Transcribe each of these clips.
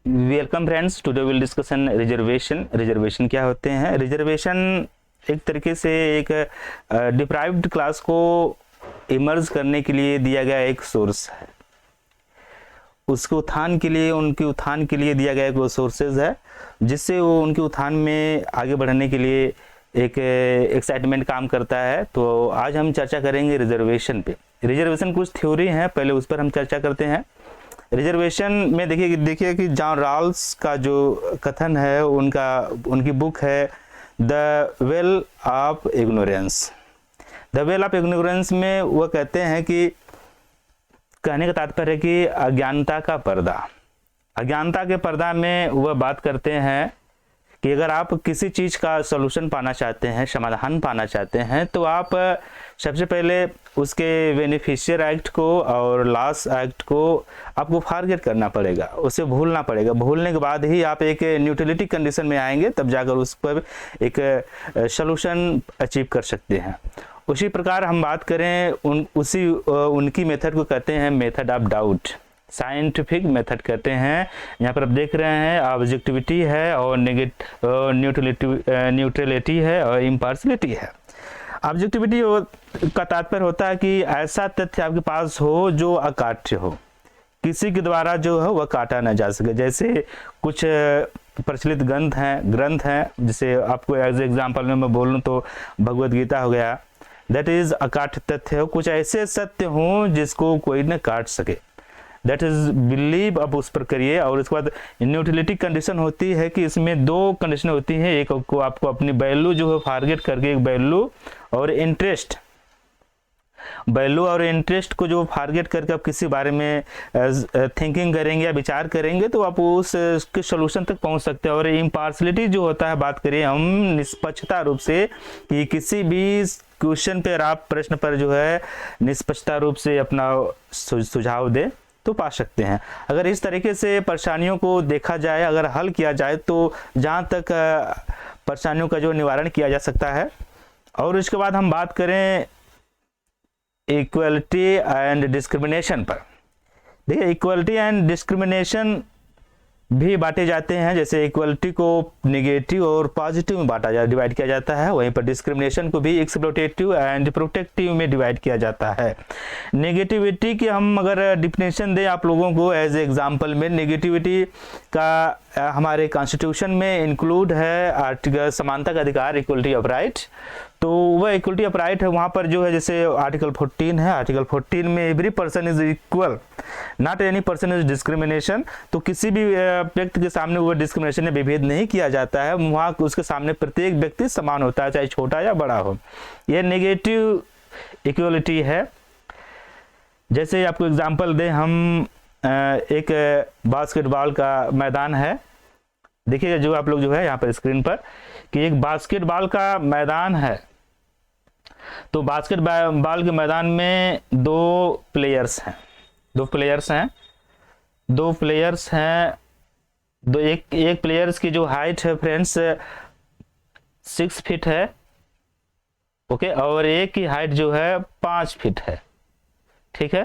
Welcome friends, today will discussion reservation. Reservation क्या होते हैं? रिजर्वेशन एक तरीके से एक डिप्राइव्ड क्लास को इमर्ज करने के लिए दिया गया एक सोर्स है, उसके उत्थान के लिए, उनके उत्थान के लिए दिया गया एक वो सोर्सेज है जिससे वो उनके उत्थान में आगे बढ़ने के लिए एक एक्साइटमेंट काम करता है। तो आज हम चर्चा करेंगे रिजर्वेशन पे। रिजर्वेशन कुछ थ्योरी हैं, पहले उस पर हम चर्चा करते हैं। रिजर्वेशन में देखिए कि जॉन रॉल्स का जो कथन है, उनकी बुक है the well of ignorance. The well of ignorance में वह कहते हैं कि कहने का तात्पर्य है कि अज्ञानता का पर्दा। अज्ञानता के पर्दा में वह बात करते हैं कि अगर आप किसी चीज़ का सॉल्यूशन पाना चाहते हैं, समाधान पाना चाहते हैं, तो आप सबसे पहले उसके बेनिफिशियर एक्ट को और लॉस एक्ट को आपको फॉरगेट करना पड़ेगा, उसे भूलना पड़ेगा। भूलने के बाद ही आप एक न्यूट्रलिटी कंडीशन में आएंगे, तब जाकर उस पर एक सॉल्यूशन अचीव कर सकते हैं। उसी प्रकार हम बात करें उनकी मेथड को कहते हैं method of doubt, scientific method कहते हैं। यहाँ पर आप देख रहे हैं ऑब्जेक्टिविटी है और न्यूट्रलिटी है और इम्पार्शलिटी है। ऑब्जेक्टिविटी का तात्पर्य होता है कि ऐसा तथ्य आपके पास हो जो अकाट्य हो, किसी के द्वारा जो है वह काटा न जा सके। जैसे कुछ प्रचलित ग्रंथ हैं जिसे आपको एज एग्जाम्पल में मैं बोलूँ तो भगवद गीता हो गया, दैट इज अकाट्य तथ्य हो। कुछ ऐसे सत्य हों जिसको कोई न काट सके, दैट इज बिलीव। अब उस पर करिए। और उसके बाद न्यूट्रलिटी कंडीशन होती है कि इसमें दो कंडीशन होती हैं। एक को आपको अपनी वैल्यू जो है फॉरगेट करके, एक वैल्यू और इंटरेस्ट, वैल्यू और इंटरेस्ट को जो फॉरगेट करके आप किसी बारे में थिंकिंग करेंगे या विचार करेंगे तो आप उसके सोल्यूशन तक पहुंच सकते हैं। और इम्पार्शलिटी जो होता है, बात करिए हम निष्पक्षता रूप से कि किसी भी क्वेश्चन पर आप प्रश्न पर जो है निष्पक्षता रूप से अपना सुझाव दें तो पा सकते हैं। अगर इस तरीके से परेशानियों को देखा जाए, अगर हल किया जाए तो जहाँ तक परेशानियों का जो निवारण किया जा सकता है। और इसके बाद हम बात करें इक्वलिटी एंड डिस्क्रिमिनेशन पर। देखिए इक्वलिटी एंड डिस्क्रिमिनेशन भी बांटे जाते हैं। जैसे इक्वलिटी को नेगेटिव और पॉजिटिव में डिवाइड किया जाता है, वहीं पर डिस्क्रिमिनेशन को भी एक्सप्लोटेटिव एंड प्रोटेक्टिव में डिवाइड किया जाता है। नेगेटिविटी की हम अगर डिफिनेशन दें आप लोगों को एज एग्जांपल में, नेगेटिविटी का हमारे कॉन्स्टिट्यूशन में इंक्लूड है आर्टिकल समानता का अधिकार, इक्वलिटी ऑफ राइट। तो वह इक्वलिटी ऑफ राइट है, वहाँ पर जो है जैसे आर्टिकल 14 है, आर्टिकल 14 में every person is equal, not any person is discrimination. तो किसी भी व्यक्ति के सामने वो डिस्क्रिमिनेशन में विभेद नहीं किया जाता है, वहाँ उसके सामने प्रत्येक व्यक्ति समान होता है, चाहे छोटा या बड़ा हो। यह नेगेटिव इक्वलिटी है। जैसे आपको एग्जाम्पल दें, हम एक बास्केटबॉल का मैदान है, देखिए जो आप लोग जो है यहाँ पर स्क्रीन पर कि एक बास्केटबॉल का मैदान है। तो बास्केटबॉल के मैदान में दो प्लेयर्स हैं। एक प्लेयर्स की जो हाइट है फ्रेंड्स 6 फीट है, ओके, और एक की हाइट जो है 5 फीट है, ठीक है।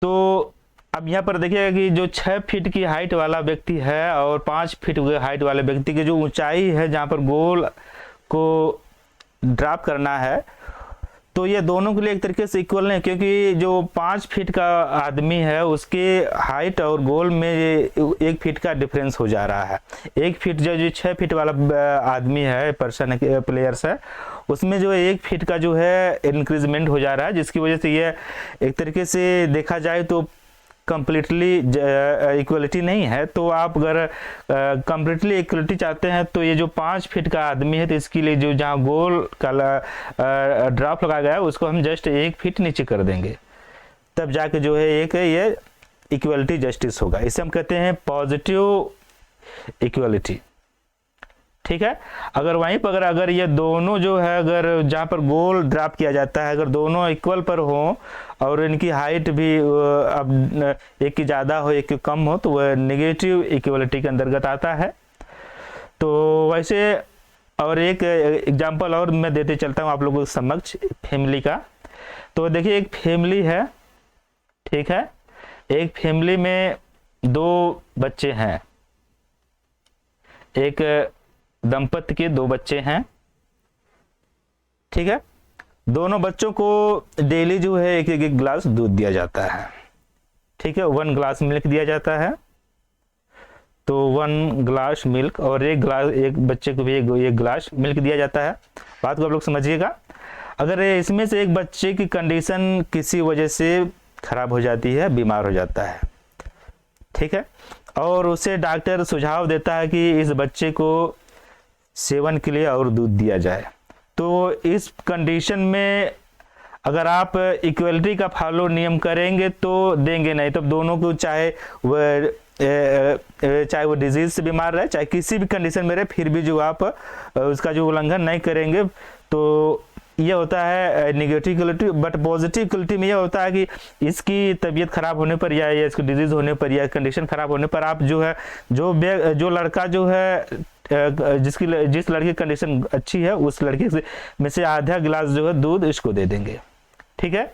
तो अब यहाँ पर देखिएगा कि जो 6 फीट की हाइट वाला व्यक्ति है और 5 फीट हाइट वाले व्यक्ति की जो ऊंचाई है जहाँ पर गोल को ड्रॉप करना है, तो ये दोनों के लिए एक तरीके से इक्वल नहीं, क्योंकि जो 5 फीट का आदमी है उसके हाइट और गोल में 1 फीट का डिफरेंस हो जा रहा है। 1 फीट जो 6 फीट वाला आदमी है, पर्सन प्लेयर्स है, उसमें जो 1 फीट का जो है इंक्रीजमेंट हो जा रहा है, जिसकी वजह से ये एक तरीके से देखा जाए तो कंप्लीटली इक्वलिटी नहीं है। तो आप अगर कंप्लीटली इक्वलिटी चाहते हैं तो ये जो 5 फीट का आदमी है, तो इसके लिए जो जहाँ गोल का ड्रॉप लगाया गया है उसको हम जस्ट 1 फीट नीचे कर देंगे, तब जाके जो है ये इक्वलिटी जस्टिस होगा। इसे हम कहते हैं पॉजिटिव इक्वलिटी, ठीक है। अगर वहीं पर अगर ये दोनों जो है, अगर जहाँ पर गोल ड्रॉप किया जाता है, अगर दोनों इक्वल पर हो और इनकी हाइट भी अब एक की ज़्यादा हो एक की कम हो, तो वह नेगेटिव इक्वलिटी के अंतर्गत आता है। तो वैसे और एक एग्जांपल और मैं देते चलता हूँ आप लोगों के समक्ष फैमिली का। तो देखिए एक फैमिली है, ठीक है। एक फैमिली में दो बच्चे हैं, एक दंपति के दो बच्चे हैं, ठीक है। दोनों बच्चों को डेली जो है एक एक गिलास दूध दिया जाता है, ठीक है। 1 ग्लास मिल्क दिया जाता है, तो 1 ग्लास मिल्क, और एक बच्चे को भी एक ग्लास मिल्क दिया जाता है। बात को आप लोग समझिएगा। अगर इसमें से एक बच्चे की कंडीशन किसी वजह से खराब हो जाती है, बीमार हो जाता है, ठीक है, और उसे डॉक्टर सुझाव देता है कि इस बच्चे को सेवन के लिए और दूध दिया जाए, तो इस कंडीशन में अगर आप इक्वलिटी का फॉलो नियम करेंगे तो देंगे नहीं। तो दोनों को चाहे वो डिजीज से बीमार रहे, चाहे किसी भी कंडीशन में रहे, फिर भी जो आप उसका जो उल्लंघन नहीं करेंगे, तो ये होता है negative equality. But positive equality में ये होता है कि इसकी तबीयत खराब होने पर या इसको डिजीज होने पर या कंडीशन खराब होने पर आप जो है जो लड़का जो है जिस लड़की की कंडीशन अच्छी है, उस लड़की में से आधा गिलास जो है दूध इसको दे देंगे, ठीक है।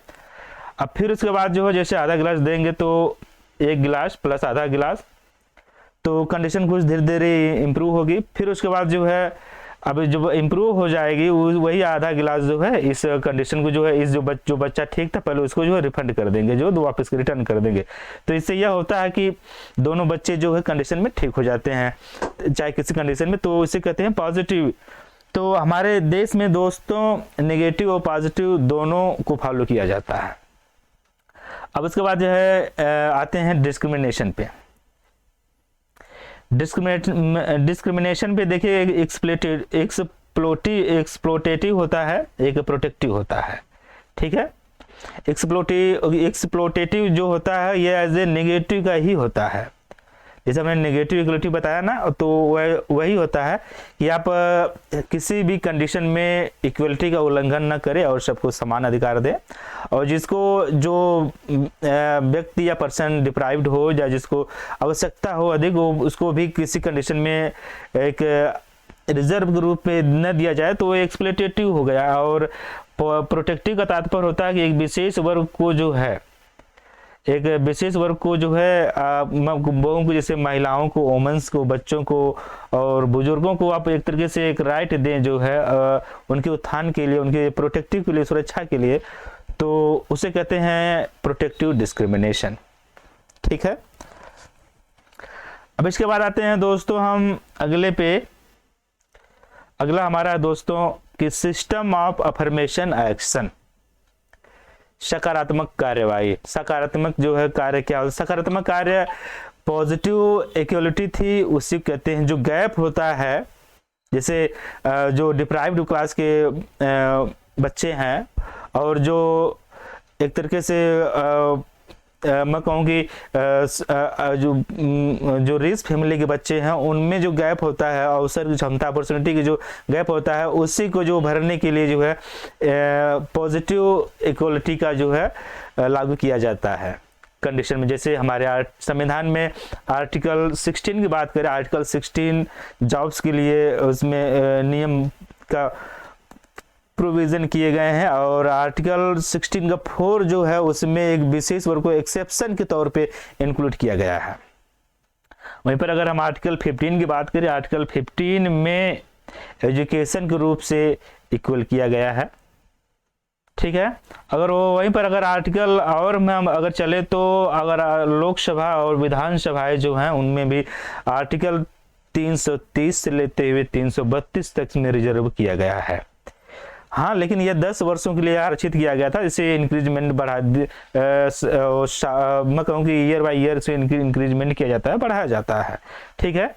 अब फिर उसके बाद जो है जैसे आधा गिलास देंगे तो 1 गिलास प्लस आधा गिलास, तो कंडीशन कुछ धीरे धीरे इम्प्रूव होगी। फिर उसके बाद जो है अब जब इम्प्रूव हो जाएगी वही आधा गिलास जो है इस कंडीशन को जो है इस जो बच्चा ठीक था पहले उसको जो है रिफंड कर देंगे, जो वापस रिटर्न कर देंगे। तो इससे यह होता है कि दोनों बच्चे जो है कंडीशन में ठीक हो जाते हैं, चाहे किसी कंडीशन में, तो इसे कहते हैं पॉजिटिव। तो हमारे देश में दोस्तों नेगेटिव और पॉजिटिव दोनों को फॉलो किया जाता है। अब उसके बाद जो है आते हैं डिस्क्रिमिनेशन पे। डिस्क्रिमिनेशन पे देखिए, एक्सप्लोटेटिव होता है, एक प्रोटेक्टिव होता है, ठीक है। एक्सप्लोटेटिव जो होता है ये एज ए नेगेटिव का ही होता है। जैसे हमने नेगेटिव इक्वलिटी बताया ना, तो वही होता है कि आप किसी भी कंडीशन में इक्वलिटी का उल्लंघन न करें और सबको समान अधिकार दें, और जिसको जो व्यक्ति या पर्सन डिप्राइव्ड हो या जिसको आवश्यकता हो अधिक हो, उसको भी किसी कंडीशन में एक रिजर्व के रूप में न दिया जाए, तो वो एक्सप्लोटेटिव हो गया। और प्रोटेक्टिव का तात्पर्य होता है कि एक विशेष वर्ग को जो है बहुओं को, जैसे महिलाओं को, वोमेन्स को, बच्चों को और बुजुर्गों को आप एक तरीके से एक राइट दें जो है उनके उत्थान के लिए, उनके प्रोटेक्टिव के लिए, सुरक्षा के लिए, तो उसे कहते हैं प्रोटेक्टिव डिस्क्रिमिनेशन, ठीक है। अब इसके बाद आते हैं दोस्तों हम अगला हमारा दोस्तों कि सिस्टम ऑफ अफर्मेशन एक्शन, सकारात्मक कार्यवाही। सकारात्मक जो है कार्य क्या होता है? सकारात्मक कार्य पॉजिटिव इक्वलिटी थी, उसी कहते हैं। जो गैप होता है, जैसे जो डिप्राइव्ड क्लास के बच्चे हैं और जो एक तरीके से मैं कहूँ कि जो रिच फैमिली के बच्चे हैं उनमें जो गैप होता है, अवसर की क्षमता, अपॉर्चुनिटी की जो गैप होता है, उसी को जो भरने के लिए जो है पॉजिटिव इक्वलिटी का जो है लागू किया जाता है कंडीशन में। जैसे हमारे संविधान में आर्टिकल 16 की बात करें, आर्टिकल 16 जॉब्स के लिए उसमें नियम का प्रोविजन किए गए हैं, और आर्टिकल 16 का 4 जो है उसमें एक विशेष वर्ग को एक्सेप्शन के तौर पे इंक्लूड किया गया है। वहीं पर अगर हम आर्टिकल 15 की बात करें, आर्टिकल 15 में एजुकेशन के रूप से इक्वल किया गया है, ठीक है। अगर वहीं पर अगर आर्टिकल और में हम अगर चले तो अगर लोकसभा और विधानसभाएं जो हैं उनमें भी आर्टिकल 330 से लेते हुए 332 तक में रिजर्व किया गया है। हाँ, लेकिन यह 10 वर्षों के लिए आरक्षित किया गया था। इसे इंक्रीजमेंट मैं कहूँ कि ईयर बाय ईयर से इंक्रीजमेंट किया जाता है, बढ़ाया जाता है, ठीक है।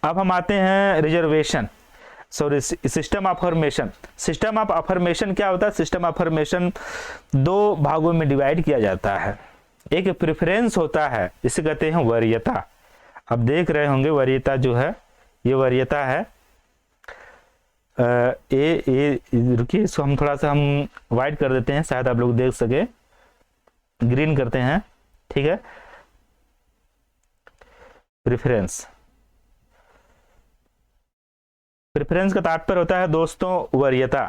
अब हम आते हैं reservation, sorry system of affirmation. System of affirmation क्या होता है? सिस्टम ऑफ अफर्मेशन 2 भागों में डिवाइड किया जाता है। एक प्रेफरेंस होता है, इसे कहते हैं वरीयता। अब देख रहे होंगे वरीयता जो है, ये वरीयता है। रुकिए, इसको हम थोड़ा सा हम वाइड कर देते हैं, शायद आप लोग देख सके, ग्रीन करते हैं, ठीक है। प्रेफरेंस का तात्पर्य होता है दोस्तों वरीयता।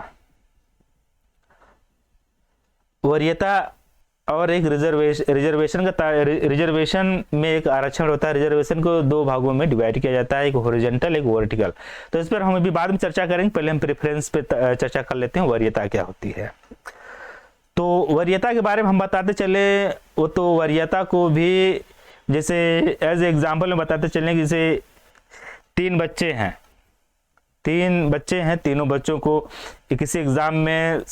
वरीयता और एक रिजर्वेशन में एक आरक्षण होता है। रिजर्वेशन को दो भागों में डिवाइड किया जाता है, एक हॉरिजॉन्टल एक वर्टिकल। तो इस पर हम अभी बाद में चर्चा करेंगे, पहले हम प्रेफरेंस पे चर्चा कर लेते हैं, वरीयता क्या होती है। तो वरीयता के बारे में हम बताते चले, वो तो वरीयता को भी जैसे एज एग्जाम्पल में बताते चलें, जैसे तीन बच्चे हैं, तीनों बच्चों को किसी एग्जाम में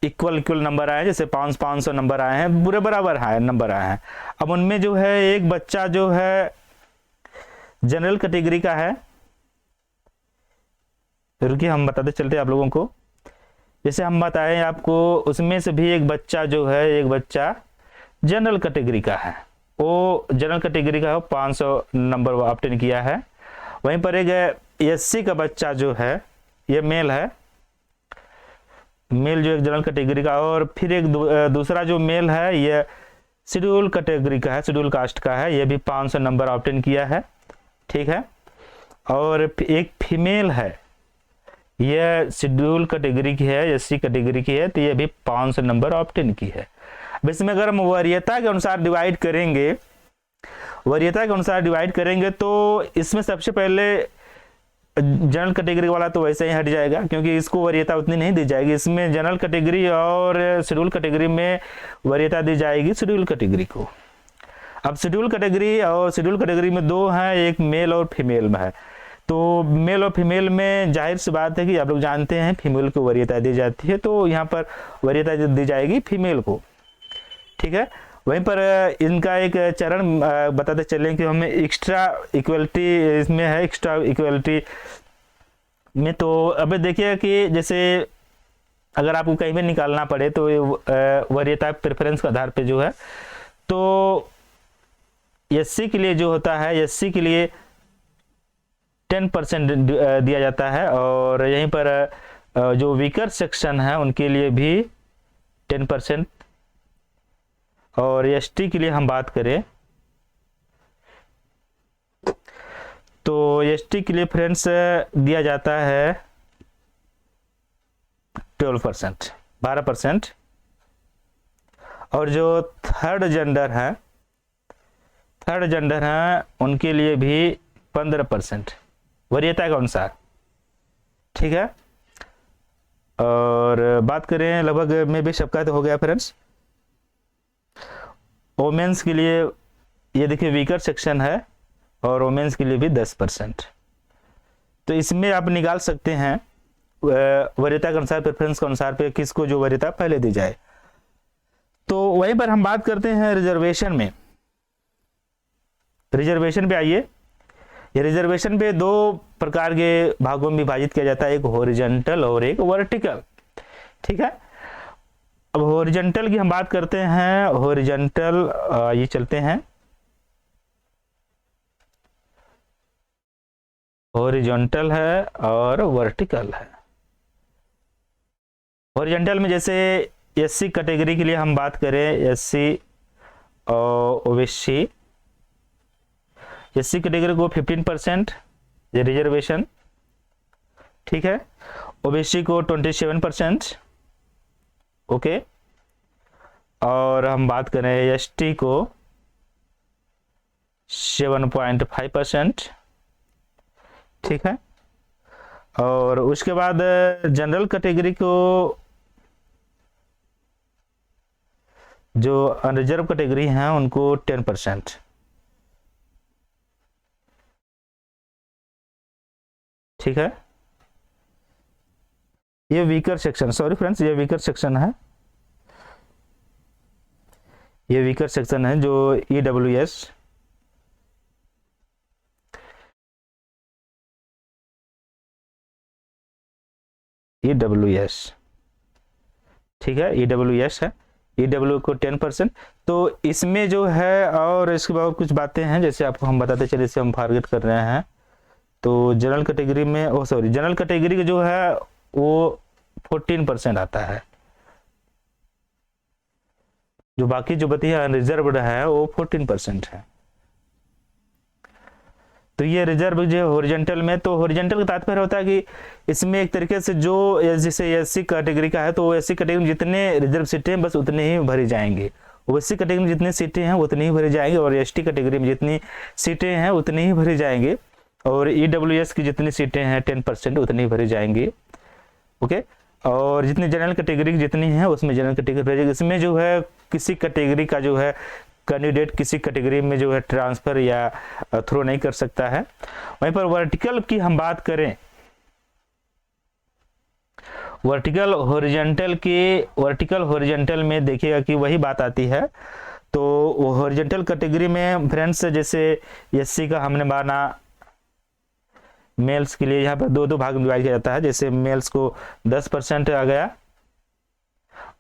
इक्वल नंबर आए, जैसे 500 नंबर आए हैं, पूरे बराबर नंबर आए हैं। अब उनमें जो है एक बच्चा जो है जनरल कैटेगरी का है, रुकिए हम बताते चलते आप लोगों को। जैसे हम बताएं आपको, उसमें से भी एक बच्चा जनरल कैटेगरी का है, वो जनरल कैटेगरी का 500 नंबर ऑब्टेन किया है। वहीं पर एक एससी का बच्चा जो है, ये मेल है, मेल जो एक जनरल कैटेगरी का, और फिर एक दूसरा जो मेल है ये शेड्यूल कैटेगरी का है, शेड्यूल कास्ट का है, ये भी 500 नंबर ऑब्टेन किया है, ठीक है। और एक फीमेल है, ये शेड्यूल कैटेगरी की है, एससी कैटेगरी की है, तो ये भी 500 नंबर ऑब्टेन की है। अब इसमें अगर हम वरीयता के अनुसार डिवाइड करेंगे, तो इसमें सबसे पहले जनरल कैटेगरी वाला तो वैसे ही हट जाएगा, क्योंकि इसको वरीयता उतनी नहीं दी जाएगी। इसमें जनरल कैटेगरी और शेड्यूल कैटेगरी में वरीयता दी जाएगी शेड्यूल कैटेगरी को। अब शेड्यूल कैटेगरी में दो हैं, एक मेल और फीमेल में है। तो मेल और फीमेल में जाहिर सी बात है कि आप लोग जानते हैं फीमेल को वरीयता दी जाती है, तो यहाँ पर वरीयता दी जाएगी फीमेल को, ठीक है। वहीं पर इनका एक चरण बताते चलें कि हमें एक्स्ट्रा इक्वलिटी इसमें है, एक्स्ट्रा इक्वलिटी में। तो अब देखिए कि जैसे अगर आपको कहीं भी निकालना पड़े तो वरीयता प्रेफरेंस के आधार पे जो है, तो एससी के लिए जो होता है, एससी के लिए 10% दिया जाता है, और यहीं पर जो वीकर सेक्शन है उनके लिए भी 10%, और एसटी के लिए हम बात करें तो एसटी के लिए फ्रेंड्स दिया जाता है 12%, और जो थर्ड जेंडर है उनके लिए भी 15% वरीयता के अनुसार, ठीक है। और बात करें लगभग में भी सबका तो हो गया फ्रेंड्स। वोमेन्स के लिए ये देखिए वीकर सेक्शन है, और वोमेन्स के लिए भी 10%। तो इसमें आप निकाल सकते हैं वरीयता के अनुसार, प्रेफरेंस के अनुसार पे किसको जो वरीयता पहले दी जाए। तो वहीं पर हम बात करते हैं रिजर्वेशन में। रिजर्वेशन पे आइए, ये रिजर्वेशन पे दो प्रकार के भागों में विभाजित किया जाता है, एक हॉरिजॉन्टल और एक वर्टिकल, ठीक है। अब हॉरिजॉन्टल की हम बात करते हैं, हॉरिजॉन्टल ये चलते हैं, हॉरिजॉन्टल है और वर्टिकल है। हॉरिजॉन्टल में जैसे एससी कैटेगरी के लिए हम बात करें, एससी और ओबीसी, एससी कैटेगरी को 15% ये रिजर्वेशन, ठीक है। ओबीसी को 27%, ओके। और हम बात करें एसटी को 7.5%, ठीक है। और उसके बाद जनरल कैटेगरी को, जो अनरिजर्व कैटेगरी हैं उनको 10%, ठीक है। ये वीकर सेक्शन, सॉरी फ्रेंड्स, ये वीकर सेक्शन है, ये वीकर सेक्शन है जो ईडब्ल्यूएस, ठीक है, ईडब्ल्यूएस है, ईडब्ल्यू को 10%। तो इसमें जो है, और इसके बाद कुछ बातें हैं जैसे आपको हम बताते चले, इसे हम फॉरगेट कर रहे हैं। तो जनरल कैटेगरी में, जनरल कैटेगरी का जो है वो 14% आता है, जो बाकी जो बती है अनरिजर्व्ड है वो 14% है। तो ये रिजर्व जो हॉरिजॉन्टल में, तो हॉरिजॉन्टल का तात्पर्य होता है कि इसमें एक तरीके से जो जैसे एससी कैटेगरी का है, तो एससी कैटेगरी में जितने रिजर्व सीटें बस उतने ही भरी जाएंगे, ओबीसी कैटेगरी में जितनी सीटें हैं उतनी ही भरी जाएंगी, और एसटी कैटेगरी में जितनी सीटें हैं उतनी ही भरी जाएंगी, और ईडब्ल्यूएस की जितनी सीटें हैं 10% उतनी ही भरी जाएंगी। ओके, और जितनी जनरल कैटेगरी की जितनी है उसमें जनरल कैटेगरी, इसमें जो है किसी कैटेगरी का जो है कैंडिडेट किसी कैटेगरी में जो है ट्रांसफर या थ्रो नहीं कर सकता है। वहीं पर वर्टिकल की हम बात करें, वर्टिकल हॉरिजॉन्टल में देखिएगा कि वही बात आती है। तो हॉरिजॉन्टल कैटेगरी में फ्रेंड्स जैसे एससी का हमने माना, मेल्स के लिए यहाँ पर दो भाग में डिवाइड किया जाता है, जैसे मेल्स को 10% आ गया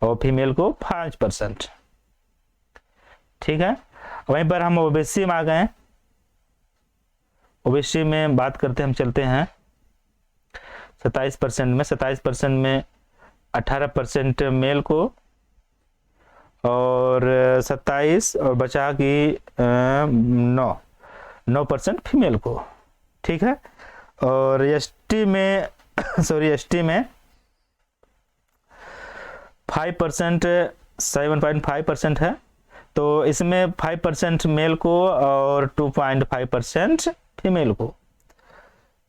और फीमेल को 5%, ठीक है। वहीं पर हम ओबीसी में आ गए, ओबीसी में बात करते हम चलते हैं 27% में 18% मेल को और 27 और बचा कि 9% फीमेल को, ठीक है। और एसटी में 5% 7.5% है, तो इसमें 5% मेल को और 2.5% फीमेल को।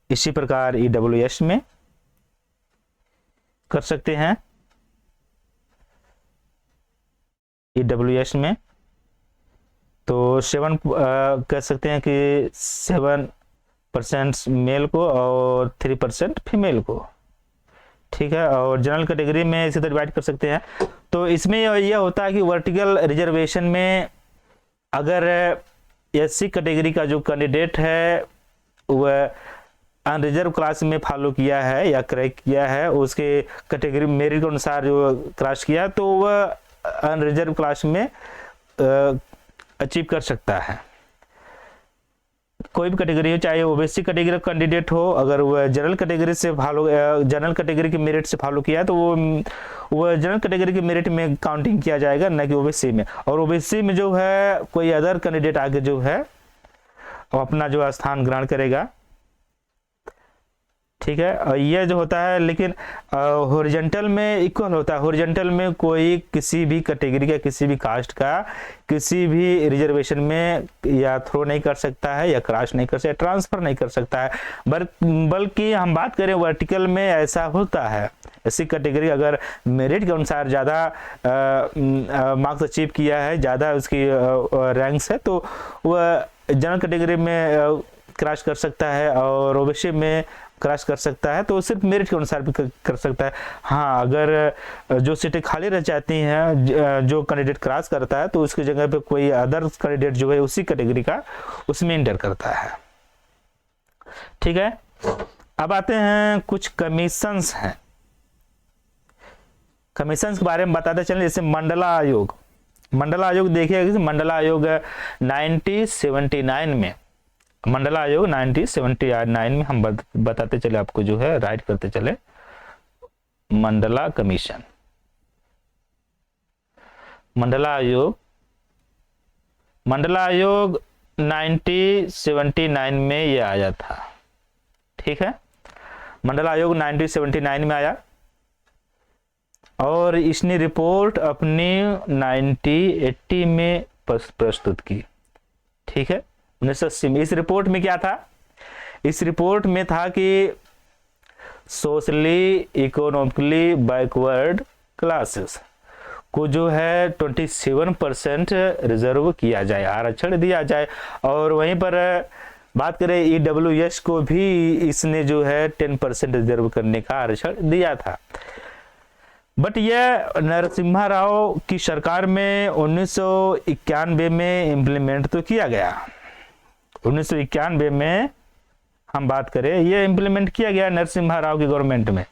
इसी प्रकार ईडब्ल्यूएस में कर सकते हैं, ईडब्ल्यूएस में तो 7 कह सकते हैं कि 7% मेल को और 3% फीमेल को, ठीक है। और जनरल कैटेगरी में इसी तरह डिवाइड कर सकते हैं। तो इसमें यह होता है कि वर्टिकल रिजर्वेशन में अगर एससी कैटेगरी का जो कैंडिडेट है वह अनरिजर्व क्लास में फॉलो किया है या क्रैक किया है, उसके कैटेगरी मेरिट के अनुसार जो क्रॉस किया, तो वह अनरिजर्व क्लास में अचीव कर सकता है। कोई भी कैटेगरी हो, चाहे ओबीसी कैटेगरी का कैंडिडेट हो, अगर वह जनरल कैटेगरी से जनरल कैटेगरी के मेरिट से फॉलो किया तो वो जनरल कैटेगरी के मेरिट में काउंटिंग किया जाएगा, न कि ओबीसी में। और ओबीसी में जो है कोई अदर कैंडिडेट आगे जो है वो अपना जो स्थान ग्रहण करेगा, ठीक है। और यह जो होता है, लेकिन हॉरिजॉन्टल में इक्वल होता है। हॉरिजॉन्टल में कोई किसी भी कैटेगरी का, किसी भी कास्ट का किसी भी रिजर्वेशन में या थ्रो नहीं कर सकता है, या क्रॉस नहीं कर सकता, ट्रांसफर नहीं कर सकता है। बल्कि हम बात करें वर्टिकल में ऐसा होता है, ऐसी कैटेगरी अगर मेरिट के अनुसार ज़्यादा मार्क्स अचीव किया है, ज़्यादा उसकी रैंक्स है, तो वह जनरल कैटेगरी में क्रॉस कर सकता है और ओबीसी में क्रॉस कर सकता है। तो सिर्फ मेरिट के अनुसार भी कर सकता है। हाँ, अगर जो सीटें खाली रह जाती हैं, जो कैंडिडेट क्रॉस करता है, तो उसकी जगह पे कोई अदर कैंडिडेट जो है उसी कैटेगरी का उसमें इंटर करता है, ठीक है। अब आते हैं कुछ कमीशंस हैं, कमीशंस के बारे में बताते चलें। जैसे मंडला आयोग, मंडला आयोग देखिएगा, मंडला आयोग 1979 में, मंडला आयोग 1979 में हम बताते चले आपको, जो है राइट करते चले, मंडला कमीशन, मंडला आयोग 1979 में ये आया था, ठीक है। मंडला आयोग 1979 में आया और इसने रिपोर्ट अपनी 1980 में प्रस्तुत की, ठीक है, 1980 में। इस रिपोर्ट में क्या था? इस रिपोर्ट में था कि सोशली इकोनॉमिकली बैकवर्ड क्लासेस को जो है 27% रिजर्व किया जाए, आरक्षण दिया जाए। और वहीं पर बात करें ईडब्ल्यूएस को भी इसने जो है 10% रिजर्व करने का आरक्षण दिया था। बट यह नरसिम्हा राव की सरकार में 1991 में इम्प्लीमेंट तो किया गया। 1991 में हम बात करें, यह इम्प्लीमेंट किया गया नरसिम्हा राव की गवर्नमेंट में,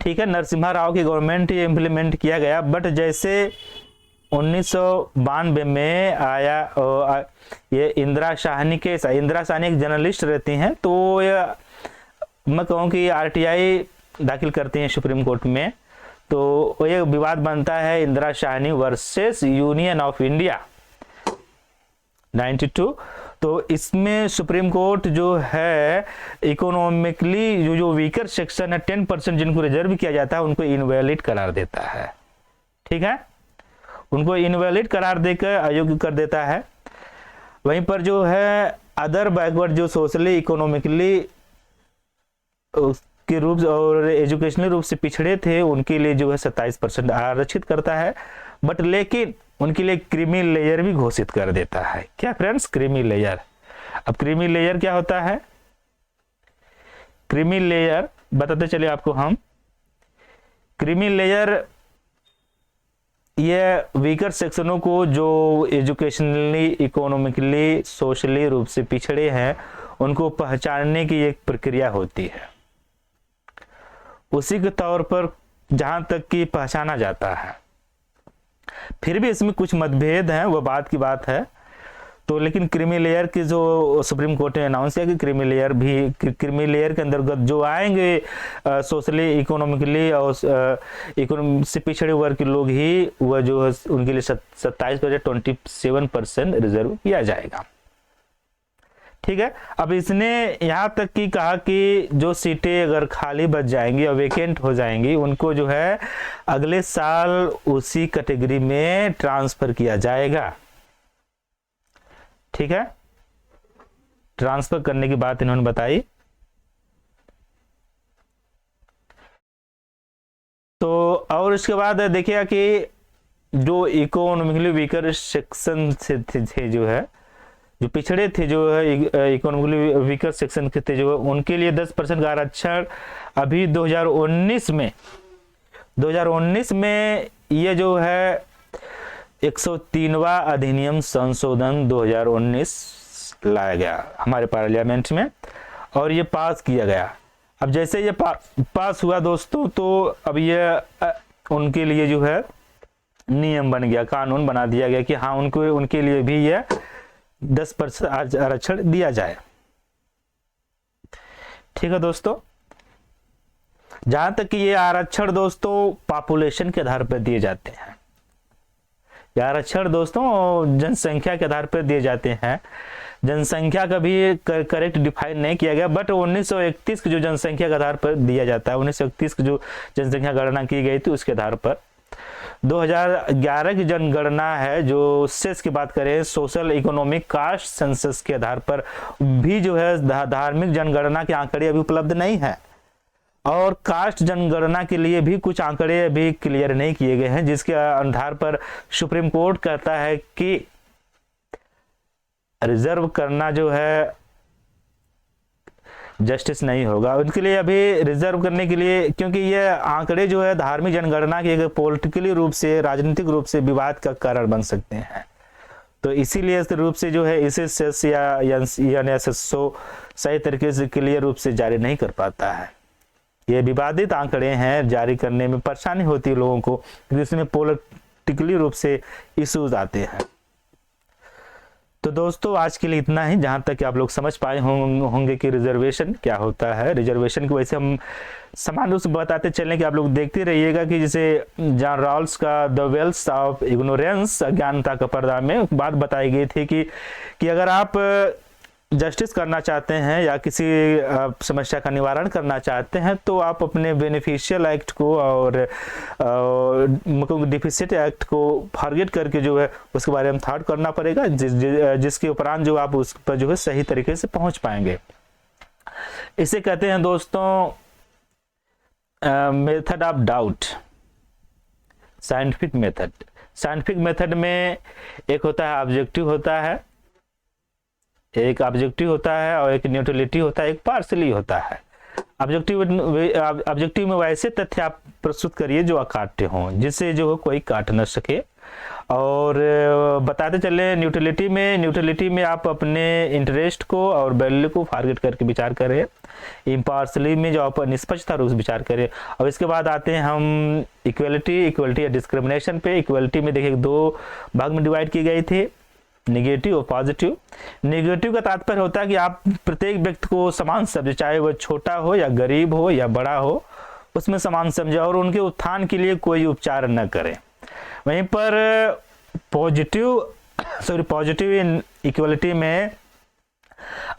ठीक है। नरसिम्हा राव की गवर्नमेंट ये इम्प्लीमेंट किया गया। बट जैसे 1992 में आया ये इंदिरा साहनी के, इंदिरा साहनी एक जर्नलिस्ट रहती हैं, तो यह मैं कहूँ कि आरटीआई दाखिल करती हैं सुप्रीम कोर्ट में। तो ये विवाद बनता है Indira Sahni versus union of India 92। तो इसमें सुप्रीम कोर्ट जो है इकोनॉमिकली जो वीकर सेक्शन है 10% जिनको रिजर्व किया जाता है उनको इनवैलिड करार देता है, ठीक है। उनको इनवैलिड करार देकर अयोग्य कर देता है। वहीं पर जो है अदर बैकवर्ड जो सोशली इकोनॉमिकली के रूप और एजुकेशनल रूप से पिछड़े थे उनके लिए जो है 27% आरक्षित करता है। बट लेकिन उनके लिए क्रीमी लेयर भी घोषित कर देता है। क्या फ्रेंड्स? Creamy layer. अब क्रीमी लेयर क्या होता है? क्रीमी लेयर बताते चलिए आपको हम। क्रीमी लेयर ये वीकर सेक्शनों को जो एजुकेशनली इकोनॉमिकली सोशली रूप से पिछड़े हैं उनको पहचानने की एक प्रक्रिया होती है। उसी के तौर पर जहां तक कि पहचाना जाता है, फिर भी इसमें कुछ मतभेद हैं, वह बात की बात है। तो लेकिन क्रीमी लेयर की जो सुप्रीम कोर्ट ने अनाउंस किया कि क्रीमी लेयर भी, क्रीमी लेयर के अंतर्गत जो आएंगे सोशली इकोनॉमिकली और इकोनॉमी से पिछड़े वर्ग के लोग ही वह जो है उनके लिए 27% रिजर्व किया जाएगा। ठीक है। अब इसने यहाँ तक कि कहा कि जो सीटें अगर खाली बच जाएंगी और वेकेंट हो जाएंगी उनको जो है अगले साल उसी कैटेगरी में ट्रांसफर किया जाएगा। ठीक है। ट्रांसफर करने की बात इन्होंने बताई। तो और इसके बाद देखिएगा कि जो इकोनॉमिकली वीकर सेक्शन से थे जो है, जो पिछड़े थे जो है इकोनॉमिकली वीकर सेक्शन के थे जो है, उनके लिए 10% का आरक्षण अभी 2019 में ये जो है 103वां अधिनियम संशोधन 2019 लाया गया हमारे पार्लियामेंट में और ये पास किया गया। अब जैसे ये पास हुआ दोस्तों, तो अब ये उनके लिए जो है नियम बन गया, कानून बना दिया गया कि हाँ उनके लिए भी ये 10% आरक्षण दिया जाए। ठीक है दोस्तों। जहां तक कि ये आरक्षण दोस्तों पॉपुलेशन के आधार पर दिए जाते हैं, ये आरक्षण दोस्तों जनसंख्या के आधार पर दिए जाते हैं। जनसंख्या का भी करेक्ट डिफाइन नहीं किया गया, बट 1931 की जो जनसंख्या के आधार पर दिया जाता है, 1931 की जो जनसंख्या गणना की गई थी उसके आधार पर। 2011 की जनगणना है जो सेंसस की बात करें, सोशल इकोनॉमिक कास्ट सेंसस के आधार पर भी जो है धार्मिक जनगणना के आंकड़े अभी उपलब्ध नहीं है और कास्ट जनगणना के लिए भी कुछ आंकड़े अभी क्लियर नहीं किए गए हैं, जिसके आधार पर सुप्रीम कोर्ट कहता है कि रिजर्व करना जो है जस्टिस नहीं होगा उनके लिए अभी रिजर्व करने के लिए, क्योंकि ये आंकड़े जो है धार्मिक जनगणना के एक पॉलिटिकली रूप से, राजनीतिक रूप से विवाद का कारण बन सकते हैं। तो इसीलिए इस रूप से जो है इसे सेस या एसएसओ सही तरीके से क्लियर रूप से जारी नहीं कर पाता है। ये विवादित आंकड़े हैं, जारी करने में परेशानी होती है लोगों को, जिसमें पॉलिटिकली रूप से इश्यूज आते हैं। तो दोस्तों आज के लिए इतना ही, जहां तक कि आप लोग समझ पाए होंगे कि रिजर्वेशन क्या होता है। रिजर्वेशन की वजह से हम समान रूप से बताते चलें कि आप लोग देखते रहिएगा कि जैसे जॉन रॉल्स का द वेल्थ ऑफ इग्नोरेंस, अज्ञानता का पर्दा में बात बताई गई थी कि अगर आप जस्टिस करना चाहते हैं या किसी समस्या का निवारण करना चाहते हैं तो आप अपने बेनिफिशियल एक्ट को और डिफिसिट एक्ट को फॉरगेट करके जो है उसके बारे में थॉट करना पड़ेगा, जिसके उपरांत जो आप उस पर जो है सही तरीके से पहुंच पाएंगे। इसे कहते हैं दोस्तों method of doubt, scientific method. Scientific method में एक होता है ऑब्जेक्टिव होता है, एक ऑब्जेक्टिव होता है और एक न्यूट्रलिटी होता है, एक पार्शली होता है। ऑब्जेक्टिव में वैसे तथ्य आप प्रस्तुत करिए जो अकाट्य हों, जिससे जो कोई काट न सके। और बताते चले न्यूट्रलिटी में आप अपने इंटरेस्ट को और वैल्यू को फॉरगेट करके विचार करें। इम्पार्शली में जो आप निष्पक्षता रूप से विचार करें। और इसके बाद आते हैं हम इक्वलिटी या डिस्क्रिमिनेशन पे। इक्वलिटी में देखिए 2 भाग में डिवाइड की गई थी, नेगेटिव और पॉजिटिव। नेगेटिव का तात्पर्य होता है कि आप प्रत्येक व्यक्ति को समान समझे, चाहे वह छोटा हो या गरीब हो या बड़ा हो, उसमें समान समझे और उनके उत्थान के लिए कोई उपचार न करें। वहीं पर पॉजिटिव इक्वलिटी में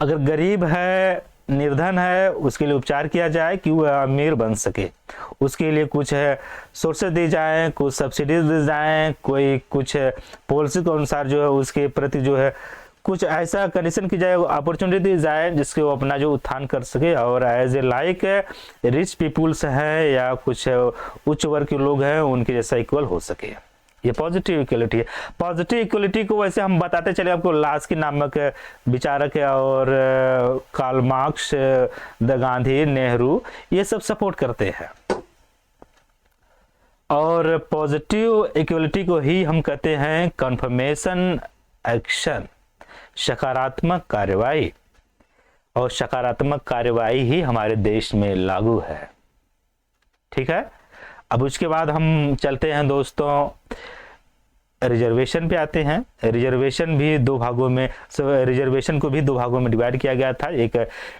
अगर गरीब है निर्धन है उसके लिए उपचार किया जाए कि वह अमीर बन सके, उसके लिए कुछ है सोर्सेज दी जाए, कुछ सब्सिडीज दी जाए, कोई कुछ पॉलिसी के अनुसार जो है उसके प्रति जो है कुछ ऐसा कंडीशन की जाए, अपॉर्चुनिटी दी जाए जिसके वो अपना जो उत्थान कर सके और as a like rich peoples हैं या कुछ उच्च वर्ग के लोग हैं उनके जैसा इक्वल हो सके। ये पॉजिटिव इक्वलिटी है। पॉजिटिव इक्वलिटी को वैसे हम बताते चले आपको, लास्की नामक विचारक है और Karl Marx, the Gandhi, Nehru, ये सब सपोर्ट करते हैं। और पॉजिटिव इक्वलिटी को ही हम कहते हैं कन्फर्मेशन एक्शन, सकारात्मक कार्यवाही, और सकारात्मक कार्यवाही ही हमारे देश में लागू है। ठीक है, अब उसके बाद हम चलते हैं दोस्तों रिजर्वेशन पे आते हैं। रिजर्वेशन भी दो भागों में, रिजर्वेशन को भी दो भागों में डिवाइड किया गया था, एक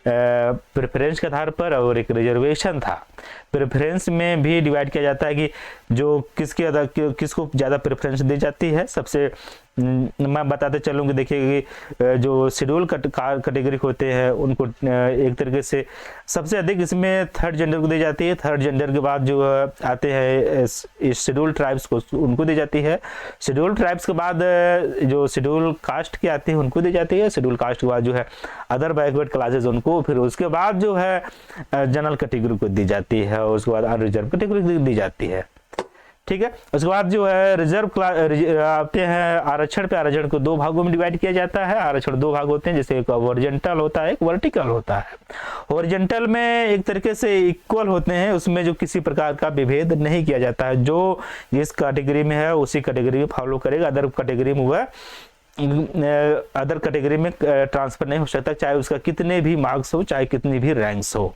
प्रेफरेंस के आधार पर और एक रिजर्वेशन था। प्रेफरेंस में भी डिवाइड किया जाता है कि जो किसको ज़्यादा प्रेफरेंस दी जाती है। सबसे मैं बताते चलूँगी, देखिए कि जो शेड्यूल कैटेगरी होते हैं उनको एक तरीके से सबसे अधिक इसमें थर्ड जेंडर को दी जाती है। थर्ड जेंडर के बाद जो आते हैं शेड्यूल ट्राइब्स को, उनको दी जाती है। शेड्यूल ट्राइब्स के बाद जो शेड्यूल कास्ट के आते हैं उनको दी जाती है। शेड्यूल कास्ट के बाद जो है अदर बैकवर्ड क्लासेस उनको, फिर उसके बाद जो है जनरल कैटेगरी को दी जाती है और उसके बाद अनरिजर्व कैटेगरी दी जाती है। ठीक है, उसके बाद जो है रिजर्व आते हैं आरक्षण पे। आरक्षण को दो भागों में डिवाइड किया जाता है। आरक्षण दो भाग होते हैं, जैसे एक हॉरिजॉन्टल होता है, एक वर्टिकल होता है। हॉरिजॉन्टल में एक तरीके से इक्वल होते हैं, उसमें जो किसी प्रकार का विभेद नहीं किया जाता है, जो जिस कैटेगरी में है उसी कैटेगरी में फॉलो करेगा। अदर कैटेगरी में वह अदर कैटेगरी में ट्रांसफर नहीं हो सकता, चाहे उसका कितने भी मार्क्स हो, चाहे कितनी भी रैंक्स हो।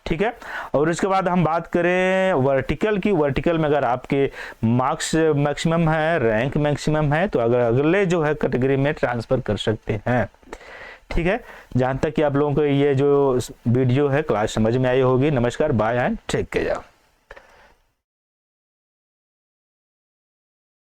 ठीक है, और उसके बाद हम बात करें वर्टिकल की। वर्टिकल में अगर आपके मार्क्स मैक्सिमम है, रैंक मैक्सिमम है, तो अगर अगले जो है कैटेगरी में ट्रांसफर कर सकते हैं। ठीक है, जहां तक कि आप लोगों को ये जो वीडियो है क्लास समझ में आई होगी। नमस्कार, बाय एंड टेक केयर।